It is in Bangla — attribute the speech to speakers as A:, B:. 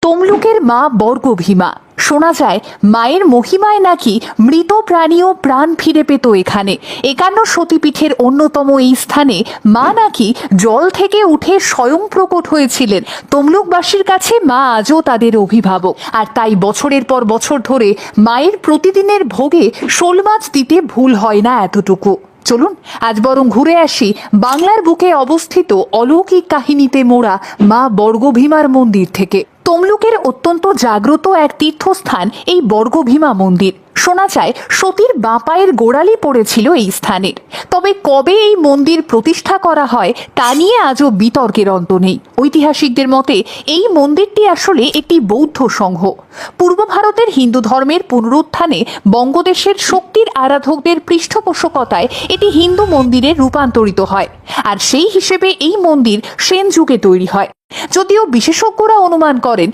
A: তমলুকের মা বর্গভীমা। শোনা যায় মায়ের মহিমায় নাকি মৃত প্রাণীও প্রাণ ফিরে পেত এখানে। 51 সতীপীঠের অন্যতম এই স্থানে মা নাকি জল থেকে উঠে স্বয়ং প্রকট হয়েছিলেন। তমলুকবাসীর কাছে মা আজও তাদের অভিভাবক, আর তাই বছরের পর বছর ধরে মায়ের প্রতিদিনের ভোগে শোল মাছ দিতে ভুল হয় না এতটুকু। চলুন আজ বরং ঘুরে আসি বাংলার বুকে অবস্থিত অলৌকিক কাহিনীতে মোড়া মা বর্গভীমার মন্দির থেকে। তমলুকের অত্যন্ত জাগ্রত এক তীর্থস্থান এই বর্গভীমা মন্দির। শোনা যায় সতীর বাঁ পায়ের গোড়ালি পড়েছিল এই স্থানের। তবে কবে এই মন্দির প্রতিষ্ঠা করা হয় তা নিয়ে আজও বিতর্কের অন্ত নেই। ঐতিহাসিকদের মতে এই মন্দিরটি আসলে একটি বৌদ্ধ সংঘ। পূর্ব ভারতের হিন্দু ধর্মের পুনরুত্থানে বঙ্গদেশের শক্তির আরাধকদের পৃষ্ঠপোষকতায় এটি হিন্দু মন্দিরে রূপান্তরিত হয়, আর সেই হিসেবে এই মন্দির সেন যুগে তৈরি হয়। যদিও বিশেষজ্ঞরা অনুমান করেন